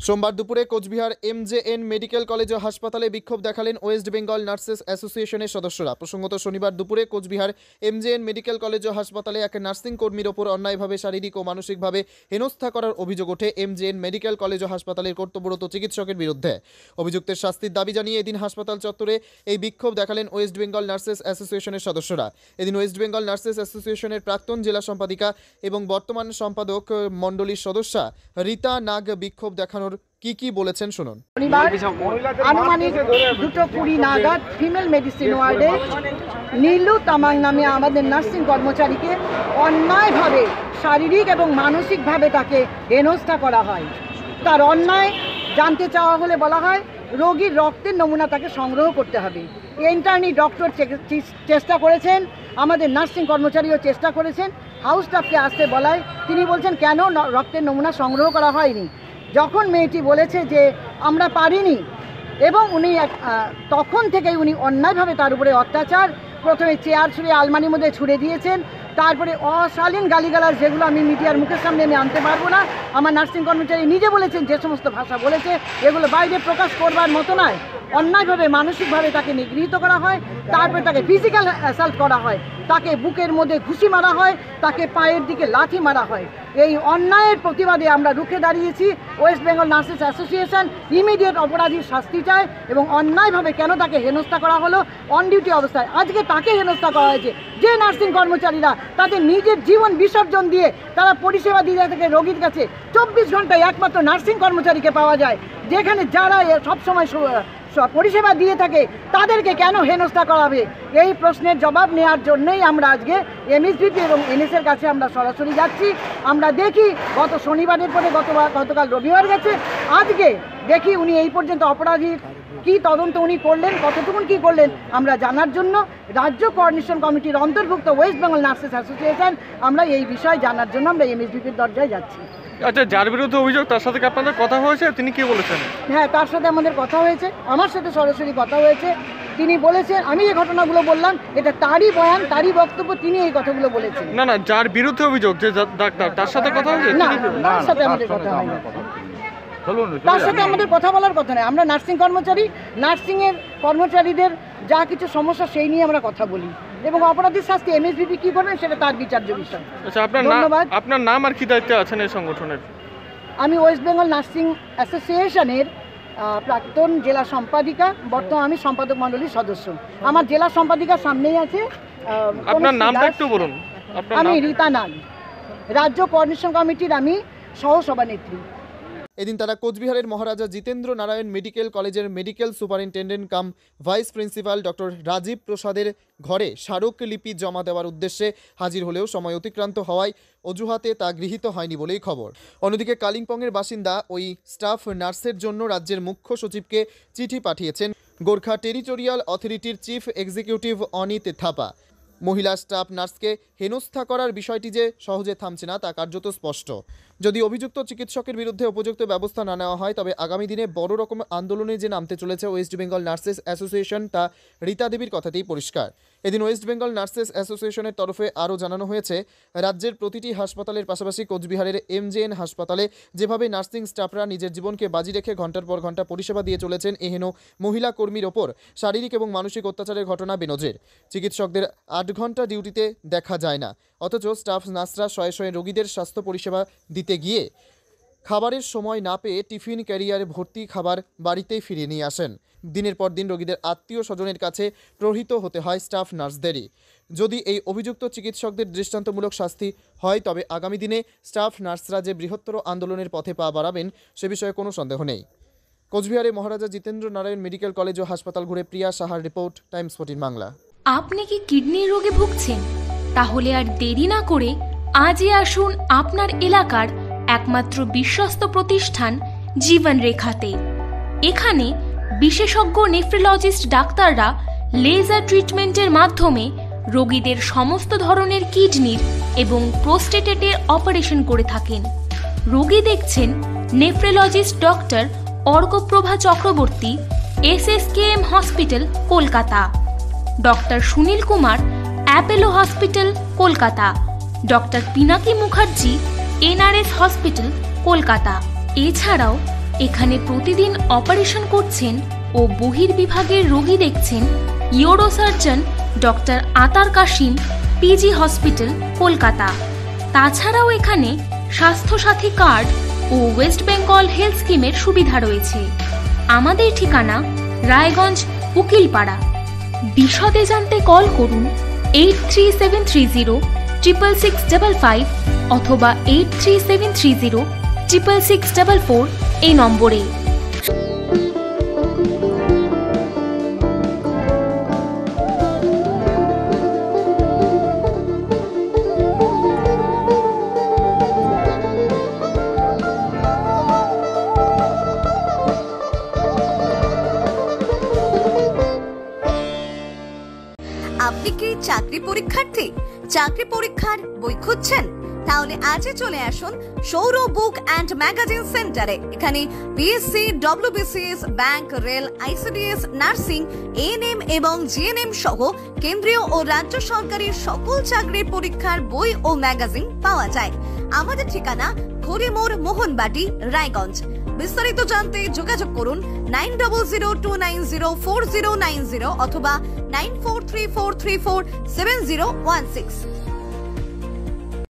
সোমবার দুপুরে Cooch Behar MJN medical college ও হাসপাতালে বিক্ষোভ দেখালেন ওয়েস্ট বেঙ্গল নার্সেস অ্যাসোসিয়েশনের সদস্যরা। প্রসঙ্গত শনিবার দুপুরে কোচবিহার MJN মেডিকেল কলেজ ও হাসপাতালে এক নার্সিং কর্মীর ওপর অন্যায়ভাবে শারীরিক ও মানসিকভাবে হেনস্থা করার অভিযোগ ওঠে MJN মেডিকেল কলেজ ও হাসপাতালের কর্তব্যরত চিকিৎসকের বিরুদ্ধে। অভিযুক্তের শাস্তির দাবি জানিয়ে এদিন হাসপাতাল চত্বরে এই বিক্ষোভ দেখালেন ওয়েস্ট বেঙ্গল নার্সেস অ্যাসোসিয়েশনের সদস্যরা। এদিন ওয়েস্ট বেঙ্গল নার্সেস অ্যাসোসিয়েশনের প্রাক্তন জেলা সম্পাদিকা এবং বর্তমান সম্পাদক মণ্ডলীর সদস্যা রীতা নাগ বিক্ষোভ দেখানোর কি বলেছেন শুনুন। আনুমানিক 2:20 নাগাদ ফিমেল মেডিসিন ওয়ার্ডে নীলু তামাং নামে আমাদের নার্সিং কর্মচারীকে অন্যায়ভাবে শারীরিক এবং মানসিকভাবে তাকে হেনস্থা করা হয়। তার অন্যায় জানতে চাওয়া হলে বলা হয় রোগীর রক্তের নমুনা তাকে সংগ্রহ করতে হবে। ইন্টার্নি ডক্টর চেষ্টা করেছেন, আমাদের নার্সিং কর্মচারীও চেষ্টা করেছেন, হাউস স্টাফকে আসতে বলায় তিনি বলছেন কেন রক্তের নমুনা সংগ্রহ করা হয়নি। যখন মেয়েটি বলেছে যে আমরা পারিনি এবং উনি তখন থেকেই উনি অন্যায়ভাবে তার উপরে অত্যাচার, প্রথমে চেয়ার ছুঁড়ে আলমারির মধ্যে ছুঁড়ে দিয়েছেন, তারপরে অশালীন গালিগালাজ যেগুলো আমি মিডিয়ার মুখের সামনে আমি আনতে পারবো না। আমার নার্সিং কর্মচারী নিজে বলেছেন যে সমস্ত ভাষা বলেছে এগুলো বাইরে প্রকাশ করবার মতো নয়। অন্যায়ভাবে মানসিকভাবে তাকে নিগৃহীত করা হয়, তারপরে তাকে ফিজিক্যাল অ্যাসাল্ট করা হয়, তাকে বুকের মধ্যে ঘুষি মারা হয়, তাকে পায়ের দিকে লাথি মারা হয়। এই অন্যায়ের প্রতিবাদে আমরা রুখে দাঁড়িয়েছি। West Bengal nurses association immediate অপরাধীর শাস্তি চায় এবং অন্যায়ভাবে কেন তাকে হেনস্থা করা হলো অন ডিউটি অবস্থায়। আজকে তাকে হেনস্থা করা হয়েছে যে নার্সিং কর্মচারীরা তাদের নিজের জীবন বিসর্জন দিয়ে তারা পরিষেবা দিয়ে থাকে রোগীর কাছে। 24 ঘন্টায় একমাত্র নার্সিং কর্মচারীকে পাওয়া যায়, যেখানে যারা সবসময় পরিষেবা দিয়ে থাকে তাদেরকে কেন হেনস্থা করা হবে? এই প্রশ্নের জবাব নেওয়ার জন্যই আমরা আজকে MSBP এবং NS-এর কাছে আমরা সরাসরি যাচ্ছি। আমরা দেখি গত শনিবারের পরে গতকাল রবিবার গেছে, আজকে দেখি উনি এই পর্যন্ত অপরাধীর কি তদন্ত উনি করলেন, কতটুকুন কি করলেন আমরা জানার জন্য রাজ্য কোঅর্ডিনেশন কমিটির অন্তর্ভুক্ত ওয়েস্ট বেঙ্গল নার্সেস অ্যাসোসিয়েশন আমরা এই বিষয়ে জানার জন্য আমরা MSBP-র দরজায় যাচ্ছি। আচ্ছা, যার বিরুদ্ধে অভিযোগ তার সাথে কি আপনাদের কথা হয়েছে? তিনি কি বলেছেন? হ্যাঁ, তার সাথে আমাদের কথা হয়েছে, আমার সাথে সরাসরি কথা হয়েছে। তিনি বলেছেন, আমি এই ঘটনাগুলো বললাম এটা তারই বয়ান, তারই বক্তব্য, তিনি এই কথাগুলো বলেছেন। না, যার বিরুদ্ধে অভিযোগ যে ডাক্তার, তার সাথে কথা হয়েছে? না, তার সাথে আমাদের কথা হয়নি, তার সাথে আমাদের কথা বলার কথা নয়। আমরা নার্সিং কর্মচারী, নার্সিংয়ের কর্মচারীদের যা কিছু সমস্যা সেই নিয়ে আমরা কথা বলি এবং অপরাধীর শাস্তি MSBP কি করবেন সেটা তার বিচার্য বিষয়। আচ্ছা, আপনার নাম আর কি দায়িত্বে আছেন এই সংগঠনের? আমি ওয়েস্ট বেঙ্গল নার্সিং অ্যাসোসিয়েশনের প্রাক্তন জেলা সম্পাদিকা, বর্তমানে আমি সম্পাদক মণ্ডলীর সদস্য। আমার জেলা সম্পাদিকার সামনেই আছে। আপনার নামটা একটু বলুন। আমি রীতা নাগ, রাজ্য কোঅর্ডিনেশন কমিটির আমি সহসভানেত্রী। এদিন তারা কোচবিহারের মহারাজা জিতেন্দ্র নারায়ণ মেডিকেল কলেজের মেডিকেল সুপারিনটেন্ডেন্ট কাম ভাইস প্রিন্সিপাল ডক্টর রাজীব প্রসাদের ঘরে স্মারকলিপি জমা দেওয়ার উদ্দেশ্যে হাজির হলেও সময় অতিক্রান্ত হওয়ায় অজুহাতে তা গৃহীত হয়নি বলেই খবর। অন্যদিকে কালিম্পংয়ের বাসিন্দা ওই স্টাফ নার্সের জন্য রাজ্যের মুখ্য সচিবকে চিঠি পাঠিয়েছেন গোর্খা টেরিটোরিয়াল অথরিটির চিফ এক্সিকিউটিভ অনিত থাপা। মহিলা স্টাফ নার্সকে হেনস্থা করার বিষয়টি যে সহজে থামছে না তা কার্যত স্পষ্ট। যদি অভিযুক্ত চিকিৎসকের বিরুদ্ধে উপযুক্ত ব্যবস্থা না নেওয়া হয় তবে আগামী দিনে বড় রকম আন্দোলনে যে নামতে চলেছে ওয়েস্ট বেঙ্গল নার্সেস অ্যাসোসিয়েশন তা রীতা দেবীর কথাতেই পরিষ্কার। এদিন ওয়েস্ট বেঙ্গল নার্সেস অ্যাসোসিয়েশনের তরফে আরও জানানো হয়েছে, রাজ্যের প্রতিটি হাসপাতালের পাশাপাশি কোচবিহারের MJN হাসপাতালে যেভাবে নার্সিং স্টাফরা নিজের জীবনকে বাজি রেখে ঘন্টার পর ঘন্টা পরিষেবা দিয়ে চলেছেন, এহেন মহিলা কর্মীর ওপর শারীরিক এবং মানসিক অত্যাচারের ঘটনা বেনজির। চিকিৎসকদের 8 ঘন্টা ডিউটিতে দেখা যায় না, অথচ স্টাফ নার্সরা শয়ে শয়ে রোগীদের স্বাস্থ্য পরিষেবা দিতে গিয়ে খাবারের সময় না পেয়ে টিফিন ক্যারিয়ারে ভর্তি খাবার বাড়িতেই ফিরিয়ে নিয়ে আসেন। দিনের পর দিন রোগীদের আত্মীয় স্বজনের কাছে প্রহৃত হতে হয় স্টাফ নার্সদেরই। যদি এই অভিযুক্ত চিকিৎসকদের দৃষ্টান্তমূলক শাস্তি হয় তবে আগামী দিনে স্টাফ নার্সরা যে বৃহত্তর আন্দোলনের পথে পা বাড়াবেন সে বিষয়ে কোনো সন্দেহ নেই। কোচবিহারে মহারাজা জিতেন্দ্র নারায়ণ মেডিকেল কলেজ ও হাসপাতাল ঘুরে প্রিয়া সাহার রিপোর্ট, টাইমস 14 বাংলা। আপনি কি কিডনির রোগে ভুগছেন? তাহলে আর দেরি না করে আজই আসুন আপনার এলাকার একমাত্র বিশ্বস্ত প্রতিষ্ঠান জীবন রেখাতে। এখানে বিশেষজ্ঞ নেফ্রোলজিস্ট ডাক্তাররা লেজার ট্রিটমেন্টের মাধ্যমে রোগীদের সমস্ত ধরনের কিডনির এবং প্রোস্টেটের অপারেশন করে থাকেন। রোগী দেখছেন nephrologist doctor Arkaprabha Chakraborty, SSKM hospital, Kolkata. Doctor Sunil Kumar, Apollo hospital, Kolkata. Doctor Pinaki Mukherjee, NRS hospital, Kolkata. এছাড়াও এখানে প্রতিদিন অপারেশন করছেন ও বহির্বিভাগের রোগী দেখছেন ইউরোসার্জন ডক্টর আতার কাশিম, পিজি হসপিটাল, কলকাতা। তাছাড়াও এখানে স্বাস্থ্যসাথী কার্ড ও ওয়েস্ট বেঙ্গল হেলথ স্কিমের সুবিধা রয়েছে। আমাদের ঠিকানা রায়গঞ্জ, উকিলপাড়া। বিশদে জানতে কল করুন 8373066655 অথবা 8373066644 এই নম্বরে। আপনি কি চাকরি পরীক্ষার্থী? চাকরি পরীক্ষার বই খুঁজছেন? তাহলে আজই চলে আসুন সৌরভ বুক অ্যান্ড ম্যাগাজিন সেন্টারে। এখানে BSc, WBCS, bank, rail, ICDS, nursing, ANM এবং জিএনএম সহ কেন্দ্রীয় ও রাজ্য সরকারি সকল চাকরির পরীক্ষার বই ও ম্যাগাজিন পাওয়া যায়। আমাদের ঠিকানা ঘড়িমোড়, মোহনবাটি, রায়গঞ্জ। বিস্তারিত জানতে যোগাযোগ করুন 9002904090 অথবা 9434347016।